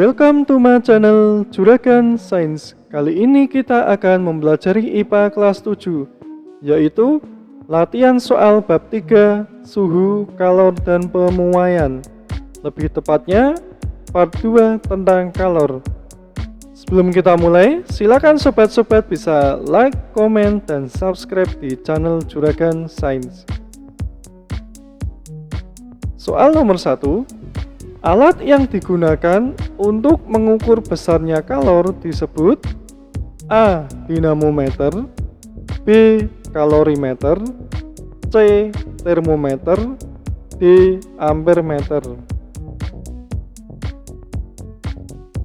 Welcome to my channel Juragan Science. Kali ini kita akan mempelajari IPA kelas 7, yaitu latihan soal bab 3, suhu, kalor, dan pemuaian. Lebih tepatnya, part 2 tentang kalor. Sebelum kita mulai, silakan sobat-sobat bisa like, komen, dan subscribe di channel Juragan Science. Soal nomor 1. Alat yang digunakan untuk mengukur besarnya kalor disebut A. Dinamometer, B. Kalorimeter, C. Termometer, D. Ampermeter.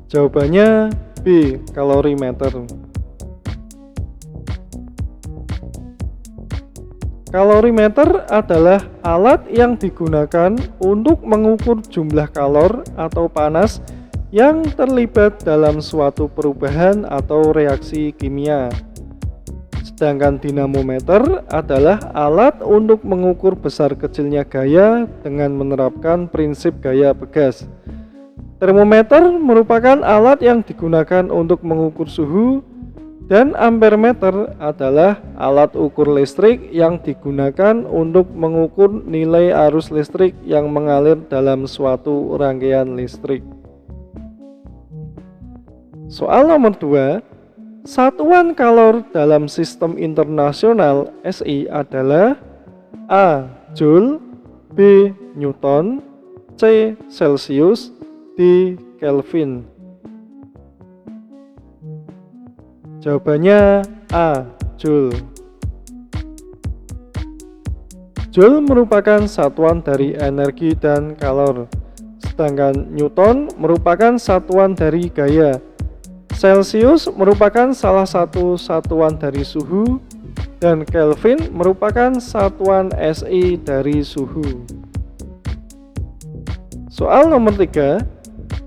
Jawabannya B. Kalorimeter. Kalorimeter adalah alat yang digunakan untuk mengukur jumlah kalor atau panas yang terlibat dalam suatu perubahan atau reaksi kimia. Sedangkan dinamometer adalah alat untuk mengukur besar kecilnya gaya dengan menerapkan prinsip gaya pegas. Termometer merupakan alat yang digunakan untuk mengukur suhu, dan ampermeter adalah alat ukur listrik yang digunakan untuk mengukur nilai arus listrik yang mengalir dalam suatu rangkaian listrik. Soal nomor 2. Satuan kalor dalam sistem internasional SI adalah A. Joule, B. Newton, C. Celsius, D. Kelvin. Jawabannya A. Joule. Joule merupakan satuan dari energi dan kalor, sedangkan Newton merupakan satuan dari gaya. Celsius merupakan salah satu satuan dari suhu, dan Kelvin merupakan satuan SI dari suhu. Soal nomor 3.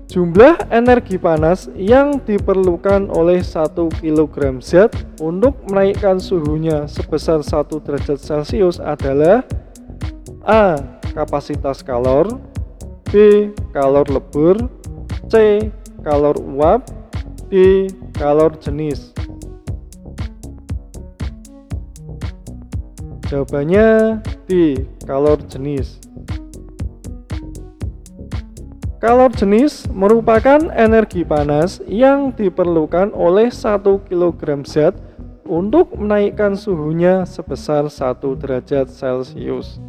Jumlah energi panas yang diperlukan oleh 1 kg zat untuk menaikkan suhunya sebesar 1 derajat Celcius adalah A. Kapasitas kalor, B. Kalor lebur, C. Kalor uap, D. Kalor jenis. Jawabannya D. Kalor jenis. Kalor jenis merupakan energi panas yang diperlukan oleh 1 kg zat untuk menaikkan suhunya sebesar 1 derajat Celcius.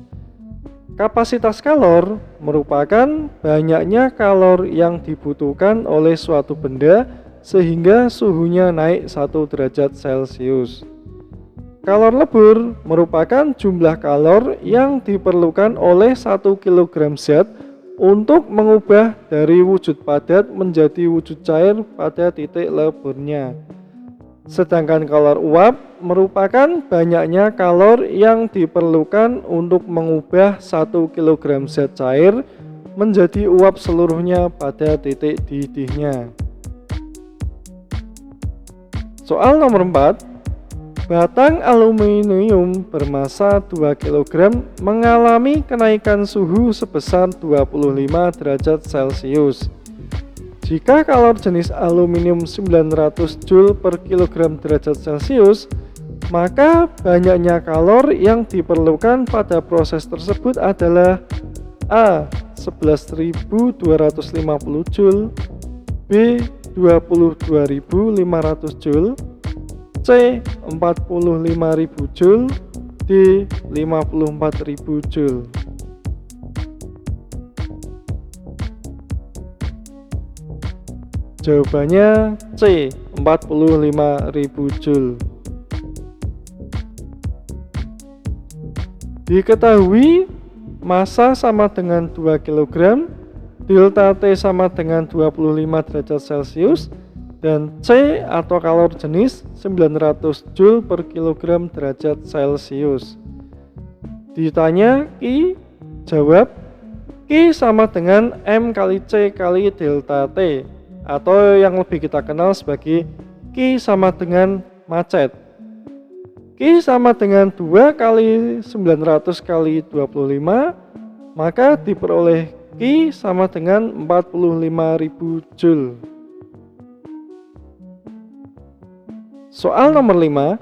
Kapasitas kalor merupakan banyaknya kalor yang dibutuhkan oleh suatu benda sehingga suhunya naik 1 derajat Celcius. Kalor lebur merupakan jumlah kalor yang diperlukan oleh 1 kg zat untuk mengubah dari wujud padat menjadi wujud cair pada titik leburnya. Sedangkan kalor uap merupakan banyaknya kalor yang diperlukan untuk mengubah 1 kg zat cair menjadi uap seluruhnya pada titik didihnya. Soal nomor 4. Batang aluminium bermasa 2 kg mengalami kenaikan suhu sebesar 25 derajat Celcius. Jika kalor jenis aluminium 900 Joule per kilogram derajat Celcius, maka banyaknya kalor yang diperlukan pada proses tersebut adalah A. 11.250 Joule, B. 22.500 Joule, C. 45.000 Joule, D. 54.000 Joule. Jawabannya C. 45.000 Joule. Diketahui massa sama dengan 2 kg, delta T sama dengan 25 derajat Celcius, dan C atau kalor jenis 900 Joule per kilogram derajat Celcius. Ditanya Q, jawab Q sama dengan M kali C kali delta T, atau yang lebih kita kenal sebagai Q sama dengan macet. Q sama dengan 2 kali 900 kali 25, maka diperoleh Q sama dengan 45.000 Joule. Soal nomor 5.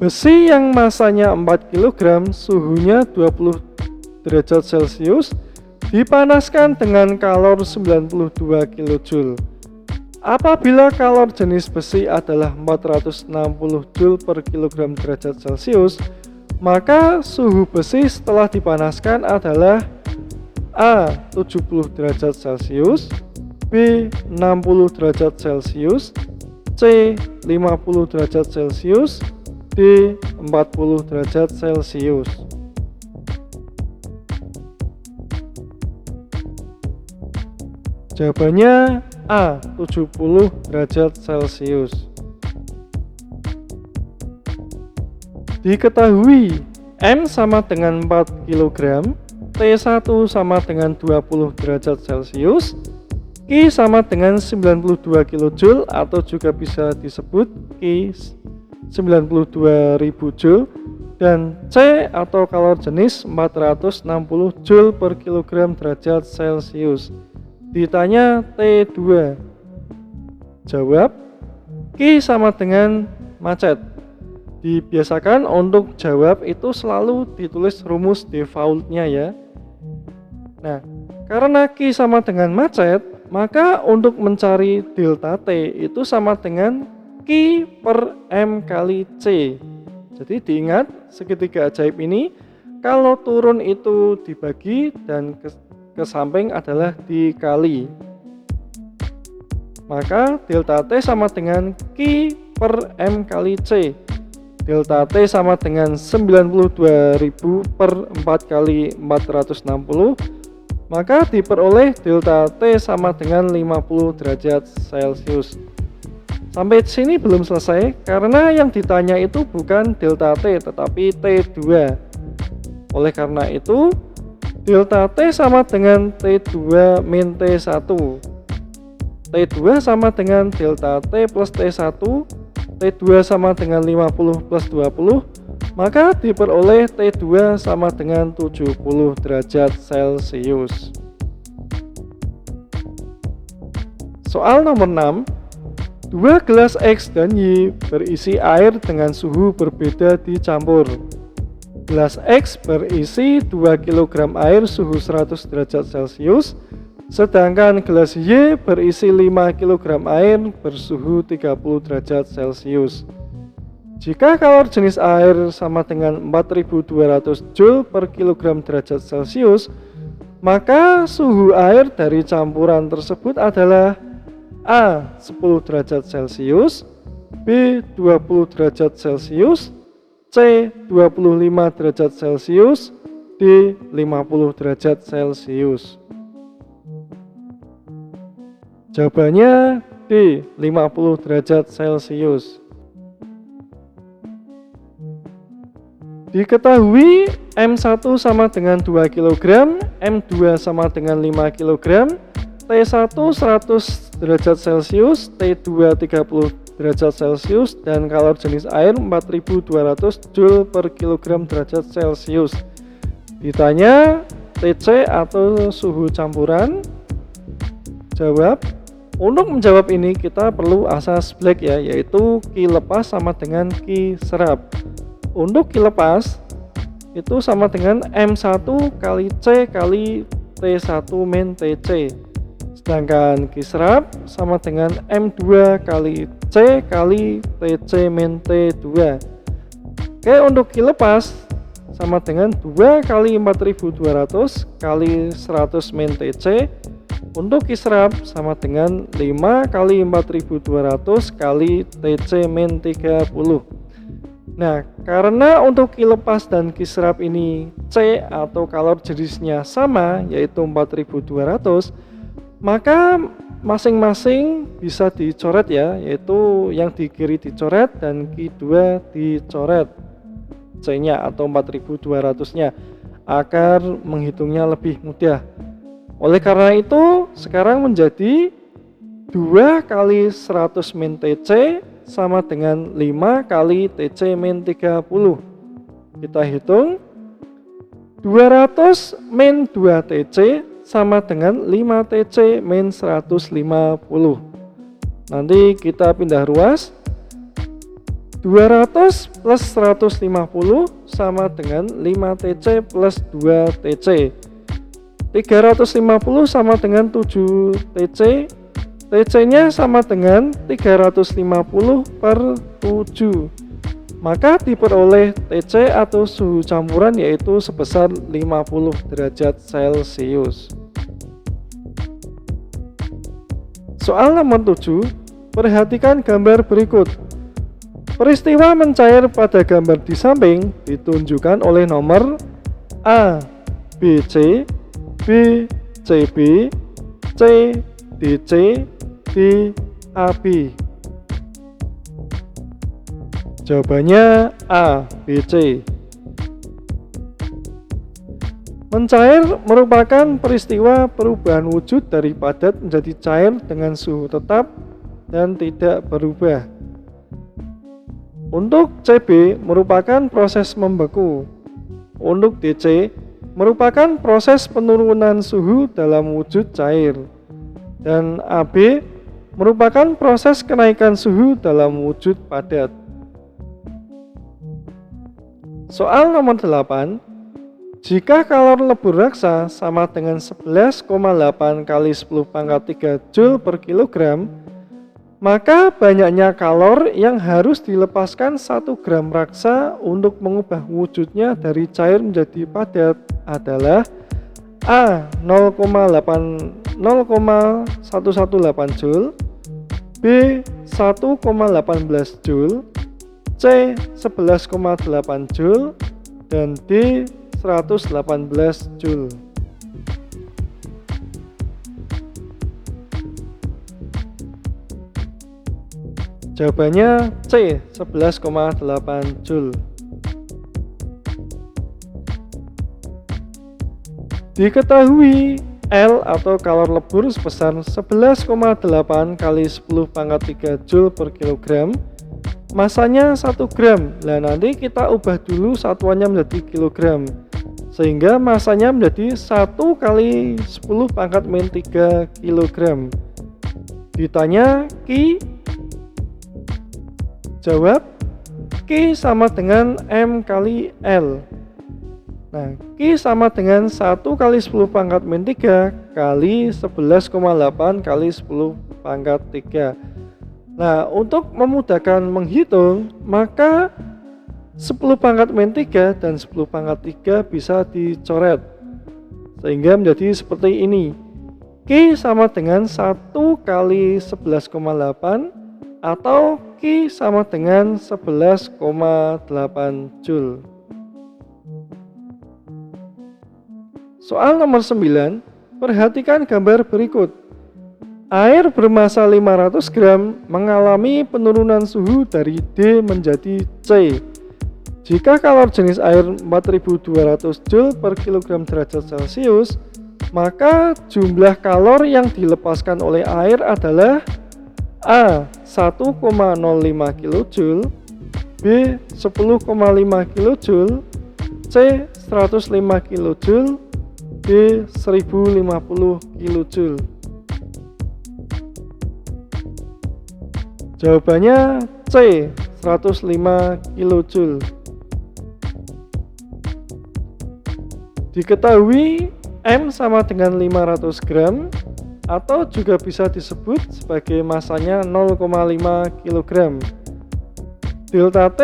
Besi yang masanya 4 kg, suhunya 20 derajat Celcius, dipanaskan dengan kalor 92 kJ. Apabila kalor jenis besi adalah 460 Joule per kilogram derajat Celcius, maka suhu besi setelah dipanaskan adalah A. 70 derajat Celcius, B. 60 derajat Celcius, C. 50 derajat Celcius, D. 40 derajat Celcius. Jawabannya A. 70 derajat Celcius. Diketahui M sama dengan 4 kg, T1 sama dengan 20 derajat Celcius, Q sama dengan 92 kJ atau juga bisa disebut Q 92.000 Joule, dan C atau kalor jenis 460 Joule per kilogram derajat Celcius. Ditanya T2. Jawab Q sama dengan macet. Dibiasakan untuk jawab itu selalu ditulis rumus defaultnya ya. Nah, karena Q sama dengan macet, maka untuk mencari delta T itu sama dengan Q per M kali C. Jadi diingat segitiga ajaib ini, kalau turun itu dibagi dan ke samping adalah dikali. Maka delta T sama dengan Q per M kali C. Delta T sama dengan 92.000 per 4 kali 460, maka diperoleh delta T sama dengan 50 derajat Celcius. Sampai sini belum selesai, karena yang ditanya itu bukan delta T tetapi T2. Oleh karena itu, delta T sama dengan T2 min T1. T2 sama dengan delta T plus T1, T2 sama dengan 50 plus 20, maka diperoleh T2 sama dengan 70 derajat Celcius. Soal nomor 6. Dua gelas X dan Y berisi air dengan suhu berbeda dicampur. Gelas X berisi 2 kg air suhu 100 derajat Celcius, sedangkan gelas Y berisi 5 kg air bersuhu 30 derajat Celcius. Jika kalor jenis air sama dengan 4200 Joule per kilogram derajat Celcius, maka suhu air dari campuran tersebut adalah A. 10 derajat Celcius, B. 20 derajat Celcius, C. 25 derajat Celcius, D. 50 derajat Celcius. Jawabannya D. 50 derajat Celcius. Diketahui M1 sama dengan 2 kg, M2 sama dengan 5 kg, T1 100 derajat Celcius, T2 30 derajat Celcius, dan kalor jenis air 4200 Joule per kilogram derajat Celcius. Ditanya TC atau suhu campuran. Jawab. Untuk menjawab ini kita perlu asas Black ya, yaitu Q lepas sama dengan Q serap. Untuk Q lepas itu sama dengan M1 kali C kali T1 min TC. Sedangkan Q serap sama dengan M2 kali C kali TC min T2. Oke, untuk Q lepas sama dengan 2 kali 4200 kali 100 min TC. Untuk Q serap sama dengan 5 kali 4200 kali TC min 30. Nah, karena untuk Q lepas dan Q serap ini C atau kalor jenisnya sama, yaitu 4200, maka masing-masing bisa dicoret ya, yaitu yang di kiri dicoret dan Q2 dicoret C-nya atau 4200-nya agar menghitungnya lebih mudah. Oleh karena itu, sekarang menjadi 2 kali 100 min TC sama dengan 5 kali TC min 30. Kita hitung 200 min 2 TC sama dengan 5 TC min 150. Nanti kita pindah ruas. 200 plus 150 sama dengan 5 TC plus 2 TC. 350 sama dengan 7 TC. TC-nya sama dengan 350 per 7. Maka diperoleh TC atau suhu campuran yaitu sebesar 50 derajat Celcius. Soal nomor 7, perhatikan gambar berikut. Peristiwa mencair pada gambar di samping ditunjukkan oleh nomor A, BC, B, CB, C, DC, D, AB. Jawabannya A, BC. Mencair merupakan peristiwa perubahan wujud dari padat menjadi cair dengan suhu tetap dan tidak berubah. Untuk CB merupakan proses membeku. Untuk DC merupakan proses penurunan suhu dalam wujud cair. Dan AB merupakan proses kenaikan suhu dalam wujud padat. Soal nomor 8. Jika kalor lebur raksa sama dengan 11,8 kali 10 pangkat 3 Joule per kilogram, maka banyaknya kalor yang harus dilepaskan 1 gram raksa untuk mengubah wujudnya dari cair menjadi padat adalah A. 0,118 Joule, B. 1,18 Joule, C. 11,8 Joule, dan D. 118 Joule. Jawabannya C. 11,8 Joule. Diketahui L atau kalor lebur sebesar 11,8 kali 10 pangkat 3 Joule per kilogram. Masanya 1 gram. Nah, nanti kita ubah dulu satuannya menjadi kilogram. Sehingga masanya menjadi 1 kali 10 pangkat min 3 kilogram. Ditanya Ki. Jawab Ki sama dengan M kali L. Nah, Ki sama dengan 1 kali 10 pangkat min 3 kali 11,8 kali 10 pangkat 3. Nah, untuk memudahkan menghitung, maka 10 pangkat min 3 dan 10 pangkat 3 bisa dicoret. Sehingga menjadi seperti ini. Ki sama dengan 1 kali 11,8 atau Ki sama dengan 11,8 Joule. Soal nomor 9, perhatikan gambar berikut. Air bermassa 500 gram mengalami penurunan suhu dari D menjadi C. Jika kalor jenis air 4200 Joule per kilogram derajat Celcius, maka jumlah kalor yang dilepaskan oleh air adalah A. 1,05 kJ, B. 10,5 kJ, C. 105 kJ, D. 1050 kJ. Jawabannya C. 105 kJ. Diketahui M sama dengan 500 gram atau juga bisa disebut sebagai masanya 0,5 kg. Delta T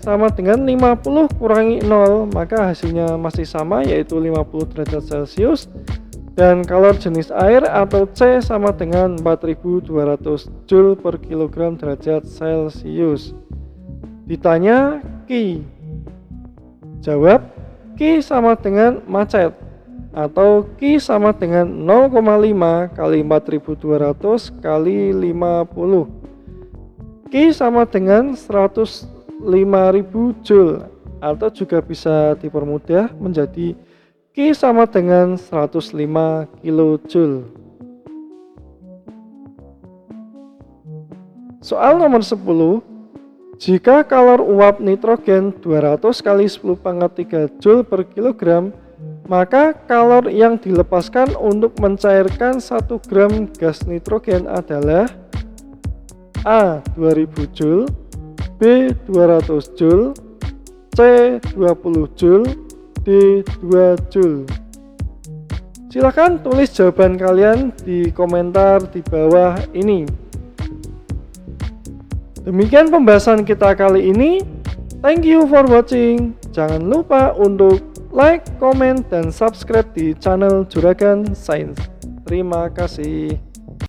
sama dengan 50 kurangi 0, maka hasilnya masih sama yaitu 50 derajat Celcius. Dan kalor jenis air atau C sama dengan 4200 Joule per kilogram derajat Celcius. Ditanya Ki. Jawab Ki sama dengan macet atau Ki sama dengan 0,5 kali 4200 kali 50. Ki sama dengan 105.000 Joule atau juga bisa dipermudah menjadi Ki sama dengan 105 kJ. Soal nomor 10. Jika kalor uap nitrogen 200 kali 10 pangkat 3 Joule per kilogram, Maka kalor yang dilepaskan untuk mencairkan 1 gram gas nitrogen adalah A. 2000 Joule, B. 200 Joule, C. 20 Joule, D. 2 Joule. Silahkan tulis jawaban kalian di komentar di bawah ini. Demikian pembahasan kita kali ini. Thank you for watching. Jangan lupa untuk like, komen, dan subscribe di channel Juragan Sains. Terima kasih.